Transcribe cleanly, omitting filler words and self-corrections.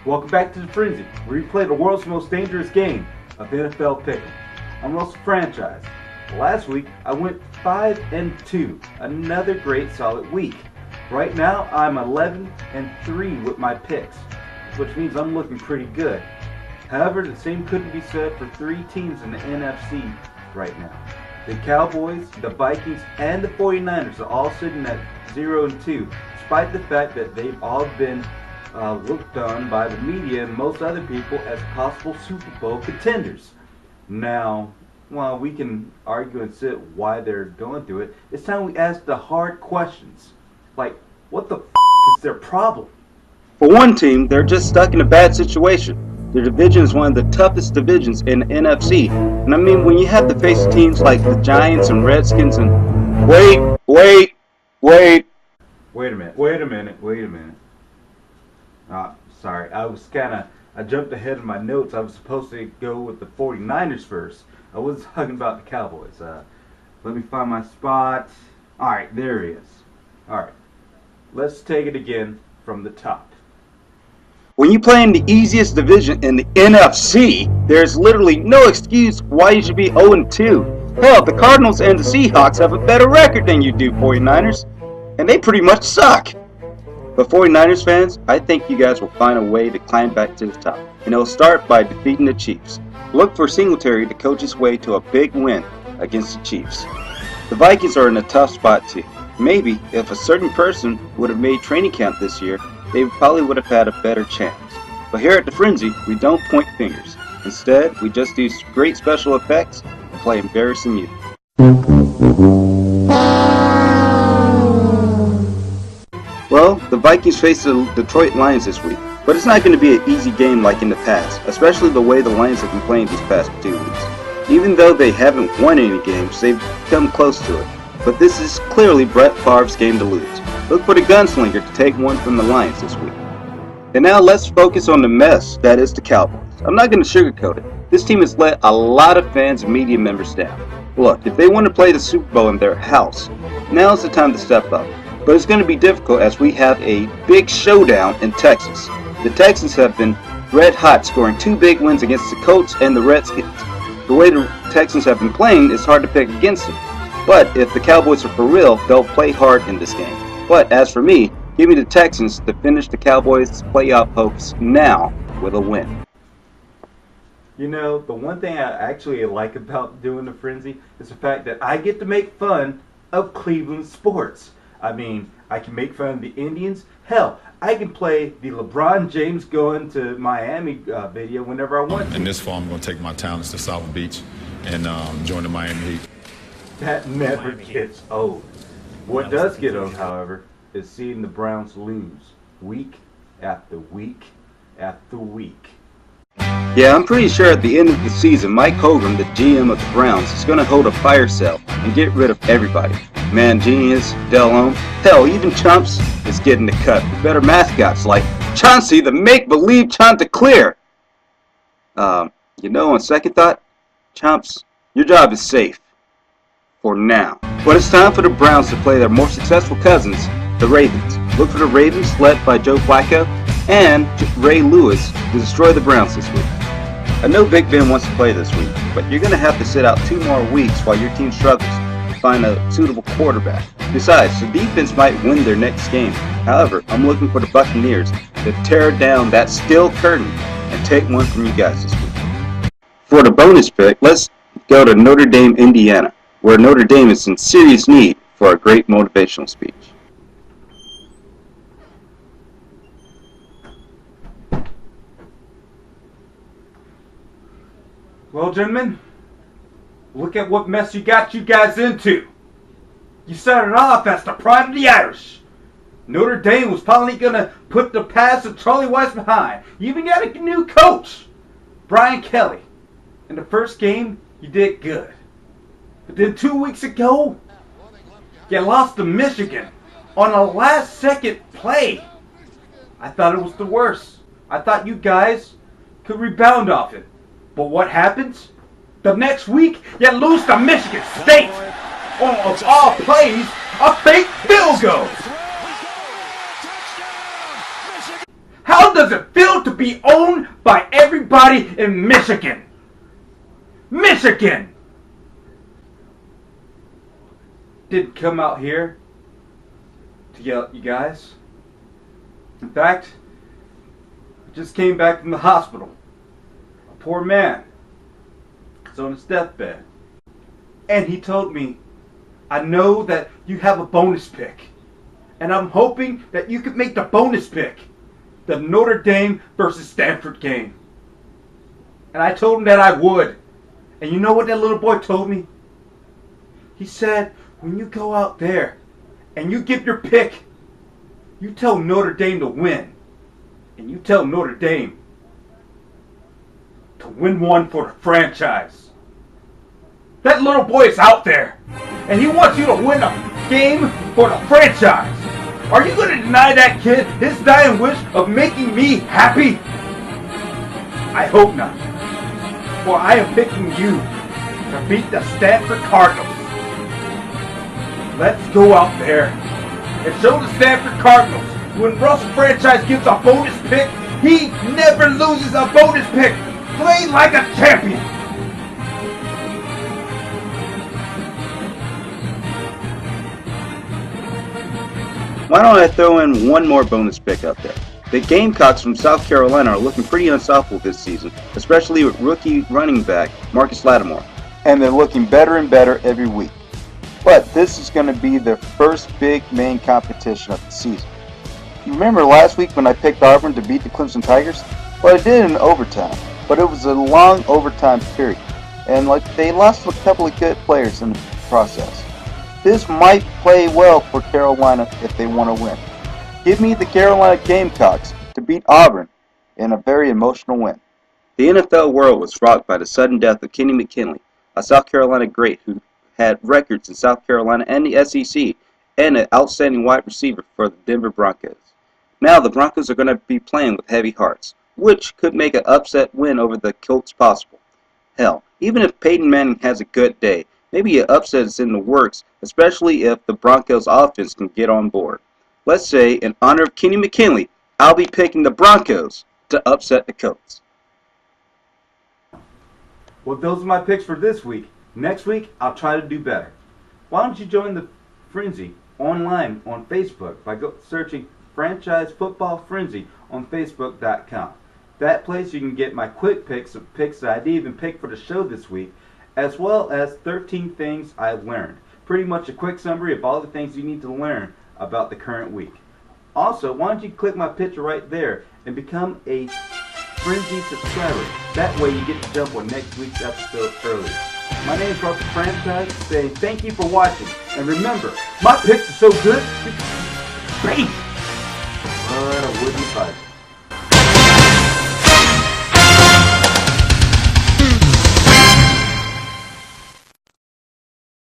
Welcome back to the Frenzy, where we play the world's most dangerous game of NFL Pick'em. I'm Russell Franchise. Last week I went 5-2, another great solid week. Right now I'm 11-3 with my picks, which means I'm looking pretty good. However, the same couldn't be said for three teams in the NFC right now. The Cowboys, the Vikings, and the 49ers are all sitting at 0-2, despite the fact that they've all been looked on by the media and most other people as possible Super Bowl contenders. Now, while we can argue and sit why they're going through it, it's time we ask the hard questions. Like, what the is their problem? For one team, they're just stuck in a bad situation. Their division is one of the toughest divisions in the NFC. And I mean, when you have to face teams like the Giants and Redskins and... Wait a minute. Sorry, I jumped ahead of my notes. I was supposed to go with the 49ers first. I was talking about the Cowboys. Let me find my spot. Alright, there he is. Alright, let's take it again from the top. When you play in the easiest division in the NFC, there's literally no excuse why you should be 0-2. Hell, the Cardinals and the Seahawks have a better record than you do, 49ers. And they pretty much suck. But 49ers fans, I think you guys will find a way to climb back to the top. And it'll start by defeating the Chiefs. Look for Singletary to coach his way to a big win against the Chiefs. The Vikings are in a tough spot too. Maybe if a certain person would have made training camp this year, they probably would have had a better chance. But here at the Frenzy, we don't point fingers. Instead, we just do great special effects and play embarrassing music. Well, the Vikings face the Detroit Lions this week, but it's not going to be an easy game like in the past, especially the way the Lions have been playing these past 2 weeks. Even though they haven't won any games, they've come close to it. But this is clearly Brett Favre's game to lose. Look for the gunslinger to take one from the Lions this week. And now let's focus on the mess that is the Cowboys. I'm not going to sugarcoat it. This team has let a lot of fans and media members down. Look, if they want to play the Super Bowl in their house, now's the time to step up. But it's going to be difficult as we have a big showdown in Texas. The Texans have been red hot, scoring 2 big wins against the Colts and the Redskins. The way the Texans have been playing, it's hard to pick against them. But if the Cowboys are for real, they'll play hard in this game. But as for me, give me the Texans to finish the Cowboys' playoff hopes now with a win. You know, the one thing I actually like about doing the Frenzy is the fact that I get to make fun of Cleveland sports. I mean, I can make fun of the Indians. Hell, I can play the LeBron James going to Miami video whenever I want to. In this fall, I'm going to take my talents to South Beach and join the Miami Heat. That never gets old. What does get old, however, is seeing the Browns lose week after week after week. Yeah, I'm pretty sure at the end of the season, Mike Hogan, the GM of the Browns, is going to hold a fire sale and get rid of everybody. Man Genius, Delhomme, hell, even Chumps is getting the cut with better mascots like Chauncey, the make-believe Chanticleer. You know, on second thought, Chumps, your job is safe. For now. But it's time for the Browns to play their more successful cousins, the Ravens. Look for the Ravens, led by Joe Flacco and Ray Lewis, to destroy the Browns this week. I know Big Ben wants to play this week, but you're going to have to sit out 2 more weeks while your team struggles to find a suitable quarterback. Besides, the defense might win their next game. However, I'm looking for the Buccaneers to tear down that steel curtain and take one from you guys this week. For the bonus pick, let's go to Notre Dame, Indiana, where Notre Dame is in serious need for a great motivational speech. Well, gentlemen, look at what mess you got you guys into. You started off as the pride of the Irish. Notre Dame was finally going to put the past of Charlie Weiss behind. You even got a new coach, Brian Kelly. In the first game, you did good. But then 2 weeks ago, you lost to Michigan on a last-second play. I thought it was the worst. I thought you guys could rebound off it. But what happens? The next week, you lose to Michigan State. On, of all plays, a fake field goal. How does it feel to be owned by everybody in Michigan? Michigan! Didn't come out here to yell at you guys. In fact, I just came back from the hospital. A poor man is on his deathbed. And he told me, I know that you have a bonus pick. And I'm hoping that you could make the bonus pick. The Notre Dame versus Stanford game. And I told him that I would. And you know what that little boy told me? He said, when you go out there and you give your pick, you tell Notre Dame to win. And you tell Notre Dame to win one for the franchise. That little boy is out there. And he wants you to win a game for the franchise. Are you going to deny that kid his dying wish of making me happy? I hope not. For I am picking you to beat the Stanford Cardinals. Let's go out there and show the Stanford Cardinals when Russell franchise gives a bonus pick, he never loses a bonus pick. Play like a champion. Why don't I throw in one more bonus pick up there? The Gamecocks from South Carolina are looking pretty unstoppable this season, especially with rookie running back Marcus Lattimore. And they're looking better and better every week. But this is going to be their first big main competition of the season. You remember last week when I picked Auburn to beat the Clemson Tigers? Well, I did in overtime, but it was a long overtime period. And they lost a couple of good players in the process. This might play well for Carolina if they want to win. Give me the Carolina Gamecocks to beat Auburn in a very emotional win. The NFL world was rocked by the sudden death of Kenny McKinley, a South Carolina great who had records in South Carolina and the SEC, and an outstanding wide receiver for the Denver Broncos. Now the Broncos are going to be playing with heavy hearts, which could make an upset win over the Colts possible. Hell, even if Peyton Manning has a good day, maybe an upset is in the works, especially if the Broncos offense can get on board. Let's say, in honor of Kenny McKinley, I'll be picking the Broncos to upset the Colts. Well, those are my picks for this week. Next week, I'll try to do better. Why don't you join the Frenzy online on Facebook by searching Franchise Football Frenzy on Facebook.com. That place you can get my quick picks of picks that I didn't even pick for the show this week, as well as 13 things I've learned. Pretty much a quick summary of all the things you need to learn about the current week. Also, why don't you click my picture right there and become a Frenzy subscriber. That way you get to jump on next week's episode earlier. My name is Russell Franchise, saying thank you for watching. And remember, my picks are so good, bang! But I wouldn't fight.